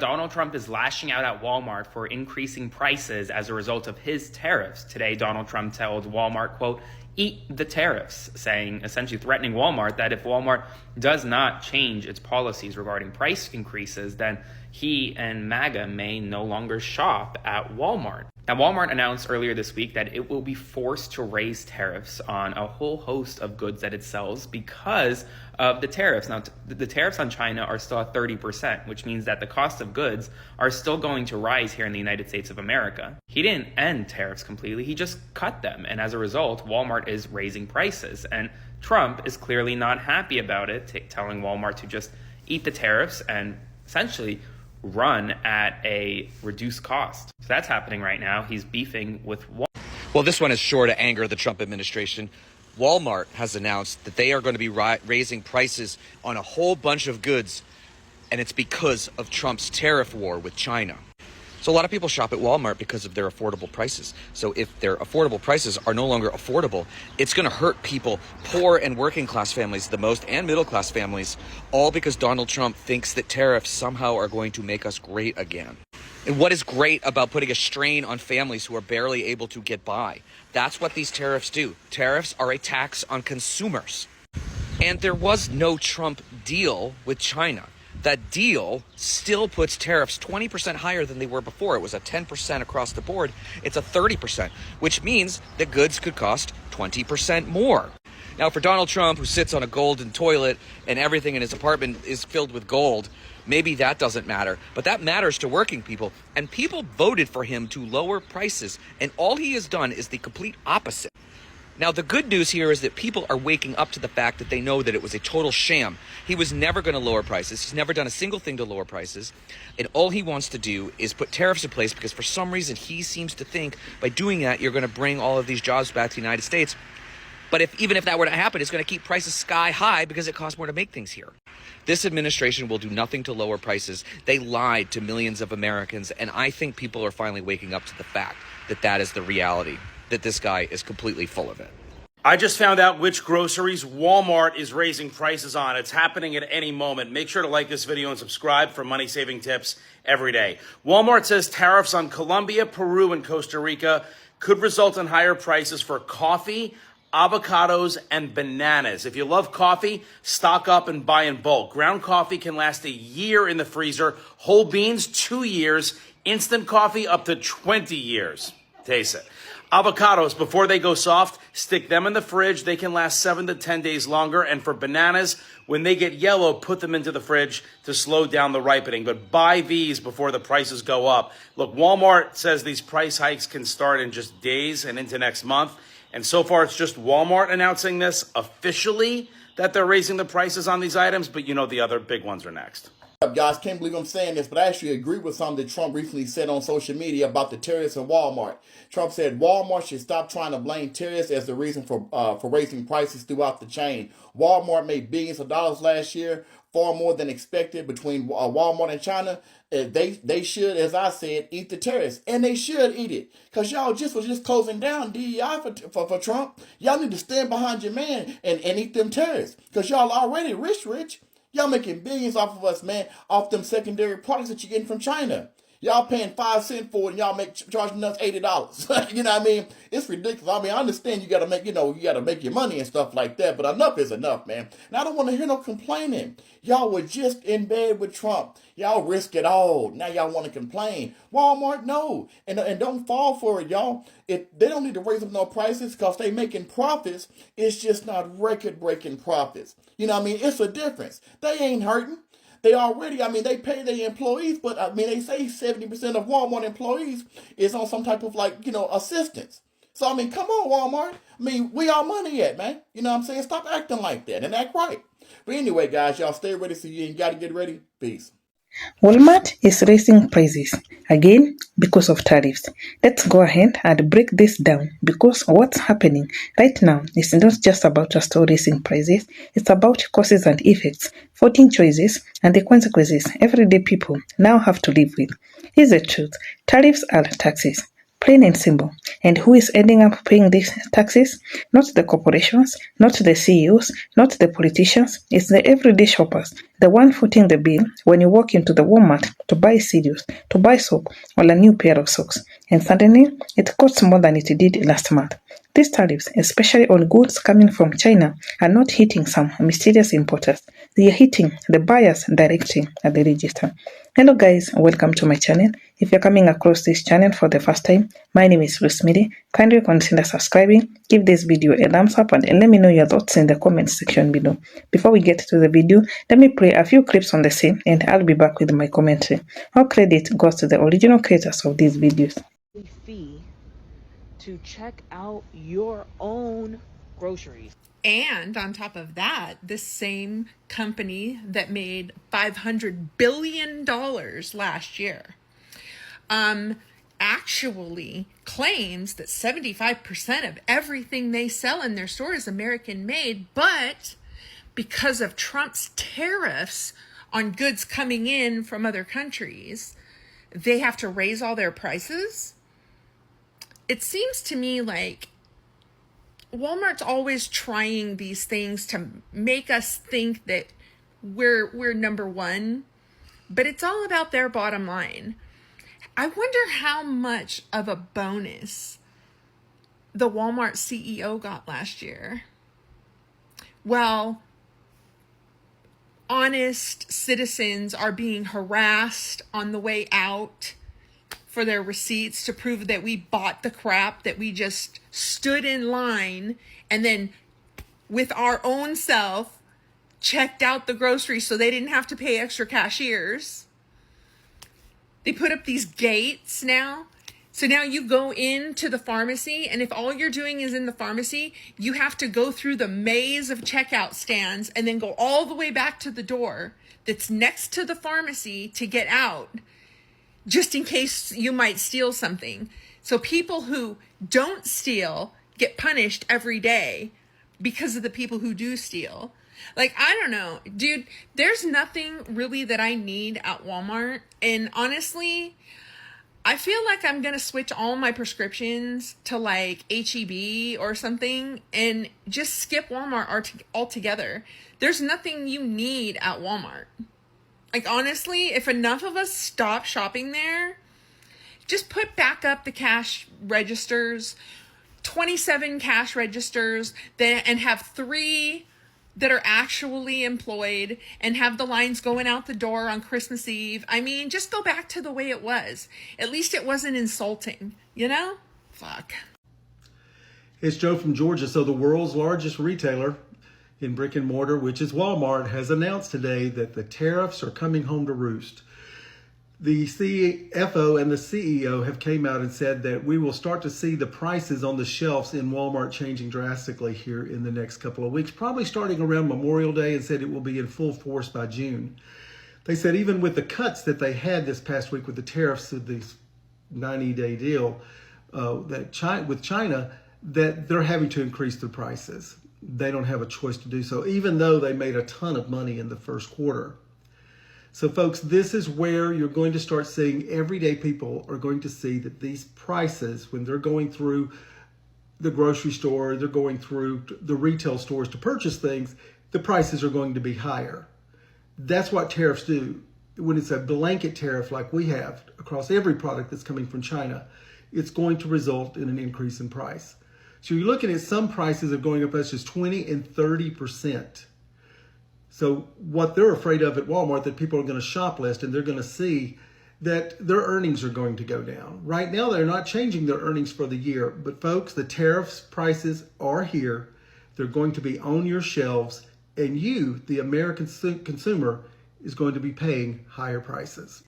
Donald Trump is lashing out at Walmart for increasing prices as a result of his tariffs. Today, Donald Trump told Walmart, quote, "Eat the tariffs," saying, essentially threatening Walmart that if Walmart does not change its policies regarding price increases, then he and MAGA may no longer shop at Walmart. Now, Walmart announced earlier this week that it will be forced to raise tariffs on a whole host of goods that it sells because of the tariffs. Now, the tariffs on China are still at 30%, which means that the cost of goods are still going to rise here in the United States of America. He didn't end tariffs completely, he just cut them. And as a result, Walmart is raising prices. And Trump is clearly not happy about it, telling Walmart to just eat the tariffs and essentially run at a reduced cost. So that's happening right now. He's beefing with Walmart. Well, this one is sure to anger the Trump administration. Walmart has announced that they are going to be raising prices on a whole bunch of goods, and it's because of Trump's tariff war with China. So a lot of people shop at Walmart because of their affordable prices. So if their affordable prices are no longer affordable, it's going to hurt people, poor and working class families the most, and middle class families, all because Donald Trump thinks that tariffs somehow are going to make us great again. And what is great about putting a strain on families who are barely able to get by? That's what these tariffs do. Tariffs are a tax on consumers. And there was no Trump deal with China. That deal still puts tariffs 20% higher than they were before. It was a 10% across the board. It's a 30%, which means that goods could cost 20% more. Now, for Donald Trump, who sits on a golden toilet and everything in his apartment is filled with gold, maybe that doesn't matter. But that matters to working people. And people voted for him to lower prices. And all he has done is the complete opposite. Now, the good news here is that people are waking up to the fact that they know that it was a total sham. He was never going to lower prices. He's never done a single thing to lower prices. And all he wants to do is put tariffs in place because for some reason he seems to think by doing that, you're going to bring all of these jobs back to the United States. But even if that were to happen, it's going to keep prices sky high because it costs more to make things here. This administration will do nothing to lower prices. They lied to millions of Americans. And I think people are finally waking up to the fact that that is the reality, that this guy is completely full of it. I just found out which groceries Walmart is raising prices on. It's happening at any moment. Make sure to like this video and subscribe for money-saving tips every day. Walmart says tariffs on Colombia, Peru, and Costa Rica could result in higher prices for coffee, avocados, and bananas. If you love coffee, stock up and buy in bulk. Ground coffee can last a year in the freezer. Whole beans, 2 years. Instant coffee, up to 20 years. Taste it. Avocados, before they go soft, stick them in the fridge. They can last 7 to 10 days longer. And for bananas, when they get yellow, put them into the fridge to slow down the ripening. But buy these before the prices go up. Look, Walmart says these price hikes can start in just days and into next month. And so far, it's just Walmart announcing this officially that they're raising the prices on these items. But you know the other big ones are next. Guys, can't believe I'm saying this, but I actually agree with something that Trump recently said on social media about the tariffs and Walmart. Trump said Walmart should stop trying to blame tariffs as the reason for raising prices throughout the chain. Walmart made billions of dollars last year, far more than expected between Walmart and China. They should, as I said, eat the tariffs, and they should eat it, because y'all was just closing down DEI for Trump. Y'all need to stand behind your man and eat them tariffs, because y'all already rich. Y'all making billions off of us, man, off them secondary products that you're getting from China. Y'all paying 5 cents for it, and y'all charging us $80. You know what I mean? It's ridiculous. I mean, I understand you gotta make, you gotta make your money and stuff like that, but enough is enough, man. And I don't want to hear no complaining. Y'all were just in bed with Trump. Y'all risk it all. Now y'all want to complain. Walmart, no. And don't fall for it, y'all. They don't need to raise up no prices because they making profits. It's just not record-breaking profits. You know what I mean? It's a difference. They ain't hurting. They already, they pay their employees, but they say 70% of Walmart employees is on some type of assistance. So, come on, Walmart. Where y'all money at, man? You know what I'm saying? Stop acting like that and act right. But anyway, guys, y'all stay ready so you ain't got to get ready. Peace. Walmart is raising prices again because of tariffs. Let's go ahead and break this down, because what's happening right now is not just about a store raising prices. It's about causes and effects, 14 choices, and the consequences everyday people now have to live with. Here's the truth. Tariffs are taxes. plain and simple. And who is ending up paying these taxes? Not the corporations, not the CEOs, not the politicians. It's the everyday shoppers, the one footing the bill when you walk into the Walmart to buy cereals, to buy soap, or a new pair of socks. And suddenly, it costs more than it did last month. These tariffs, especially on goods coming from China, are not hitting some mysterious importers. They are hitting the buyers directly at the register. Hello guys, welcome to my channel. If you're coming across this channel for the first time, my name is Rosemary. Kindly consider subscribing, give this video a thumbs up, and let me know your thoughts in the comment section below. Before we get to the video, let me play a few clips on the same and I'll be back with my commentary. All credit goes to the original creators of these videos. Fee to check out your own groceries. And on top of that, this same company that made $500 billion last year actually claims that 75% of everything they sell in their store is American made, but because of Trump's tariffs on goods coming in from other countries, they have to raise all their prices. It seems to me like Walmart's always trying these things to make us think that we're number one, but it's all about their bottom line. I wonder how much of a bonus the Walmart CEO got last year. Well, honest citizens are being harassed on the way out for their receipts to prove that we bought the crap, that we just stood in line and then with our own self checked out the groceries so they didn't have to pay extra cashiers. They put up these gates now. So now you go into the pharmacy, and if all you're doing is in the pharmacy, you have to go through the maze of checkout stands and then go all the way back to the door that's next to the pharmacy to get out, just in case you might steal something. So people who don't steal get punished every day because of the people who do steal. Like, I don't know, dude, there's nothing really that I need at Walmart. And honestly, I feel like I'm going to switch all my prescriptions to like HEB or something and just skip Walmart altogether. There's nothing you need at Walmart. Like, honestly, if enough of us stop shopping there, just put back up the cash registers, 27 cash registers, and have 3 that are actually employed, and have the lines going out the door on Christmas Eve. I mean, just go back to the way it was. At least it wasn't insulting, you know? Fuck. It's Joe from Georgia. So the world's largest retailer in brick and mortar, which is Walmart, has announced today that the tariffs are coming home to roost. The CFO and the CEO have came out and said that we will start to see the prices on the shelves in Walmart changing drastically here in the next couple of weeks, probably starting around Memorial Day, and said it will be in full force by June. They said even with the cuts that they had this past week with the tariffs of this 90-day deal with China, that they're having to increase their prices. They don't have a choice to do so, even though they made a ton of money in the first quarter. So folks, this is where you're going to start seeing everyday people are going to see that these prices, when they're going through the grocery store, they're going through the retail stores to purchase things, the prices are going to be higher. That's what tariffs do. When it's a blanket tariff like we have across every product that's coming from China, it's going to result in an increase in price. So you're looking at some prices are going up as much as 20 and 30%. So what they're afraid of at Walmart, that people are going to shoplift and they're going to see that their earnings are going to go down. Right now, they're not changing their earnings for the year. But folks, the tariffs prices are here. They're going to be on your shelves. And you, the American consumer, is going to be paying higher prices.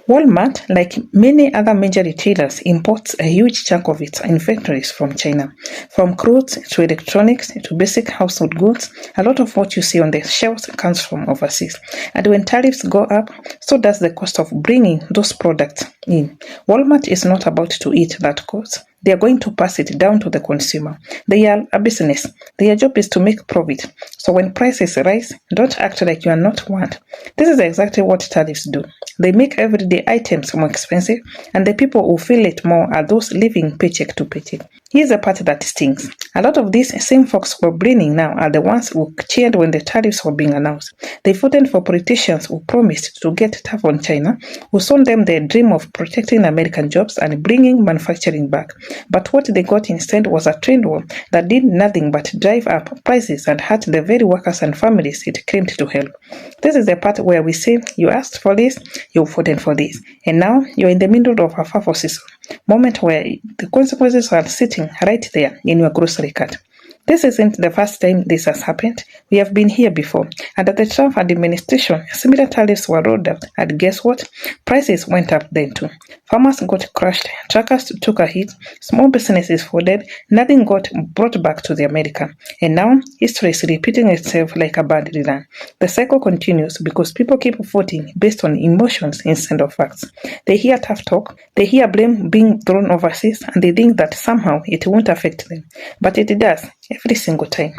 Walmart, like many other major retailers, imports a huge chunk of its inventories from China. From clothes to electronics to basic household goods, a lot of what you see on the shelves comes from overseas. And when tariffs go up, so does the cost of bringing those products in. Walmart is not about to eat that cost. they are going to pass it down to the consumer. They are a business. Their job is to make profit. So when prices rise, don't act like you are not one. This is exactly what tariffs do. They make everyday items more expensive, and the people who feel it more are those living paycheck to paycheck. Here's the part that stings. A lot of these same folks who are bleeding now are the ones who cheered when the tariffs were being announced. They voted for politicians who promised to get tough on China, who sold them their dream of protecting American jobs and bringing manufacturing back. But what they got instead was a trade war that did nothing but drive up prices and hurt the very workers and families it claimed to help. This is the part where we say, you asked for this, you voted for this, and now you're in the middle of a FAFO season, moment where the consequences are sitting right there in your grocery cart. This isn't the first time this has happened. We have been here before. Under the Trump administration, similar tariffs were rolled out, and guess what? Prices went up then too. Farmers got crushed, truckers took a hit, small businesses folded, nothing got brought back to the America. And now, history is repeating itself like a bad rerun. The cycle continues because people keep voting based on emotions instead of facts. They hear tough talk, they hear blame being thrown overseas, and they think that somehow it won't affect them. But it does, every single time.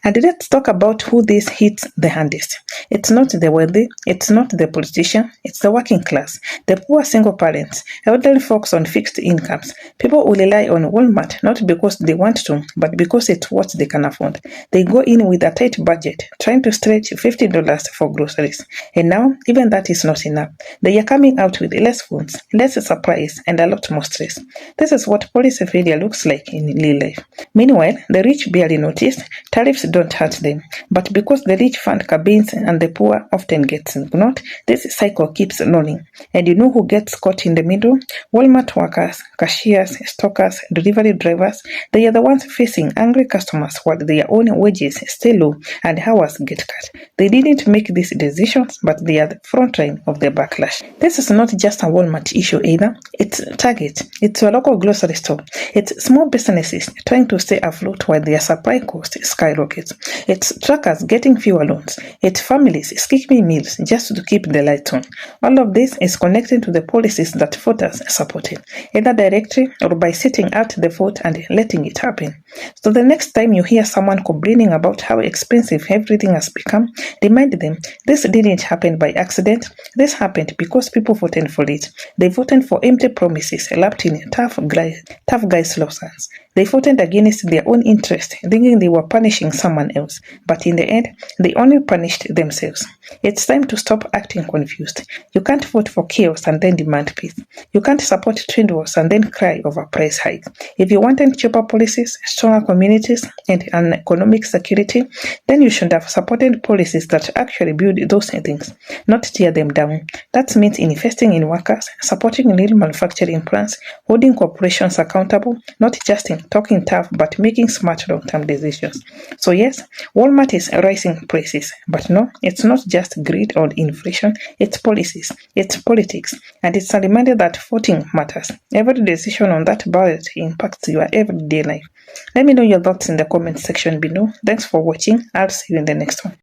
And let's talk about who this hits the hardest. It's not the wealthy, it's not the politician, it's the working class, the poor single parents, elderly folks on fixed incomes, people who rely on Walmart not because they want to, but because it's what they can afford. They go in with a tight budget, trying to stretch $50 for groceries. And now, even that is not enough. They are coming out with less funds, less supplies, and a lot more stress. This is what policy failure looks like in real life. Meanwhile, the rich barely notice. Tariffs don't hurt them, but because the rich fund cabins and the poor often gets ignored, this cycle keeps rolling. And you know who gets caught in the middle? Walmart workers, cashiers, stockers, delivery drivers. They are the ones facing angry customers while their own wages stay low and hours get cut. They didn't make these decisions, but they are the front line of the backlash. This is not just a Walmart issue either. It's Target. It's a local grocery store. It's small businesses trying to stay afloat while their supply costs skyrockets. It's truckers getting fewer loans. It's families skipping meals just to keep the lights on. All of this is connected to the policies that voters supported, either directly or by sitting out the vote and letting it happen. So the next time you hear someone complaining about how expensive everything has become, remind them this didn't happen by accident. This happened because people voted for it. They voted for empty promises wrapped in tough guy slogans. They voted against their own interest, thinking they were punishing someone else. But in the end, they only punished themselves. It's time to stop acting confused. You can't vote for chaos and then demand peace. You can't support trade wars and then cry over price hikes. If you wanted cheaper policies, stronger communities, and an economic security, then you should have supported policies that actually build those things, not tear them down. That means investing in workers, supporting real manufacturing plants, holding corporations accountable, not just in talking tough but making smart long-term decisions. So yes, Walmart is rising prices, but no, it's not just greed or inflation, it's policies, it's politics, and it's a reminder that voting matters. Every decision on that ballot impacts your everyday life. Let me know your thoughts in the comment section below. Thanks for watching. I'll see you in the next one.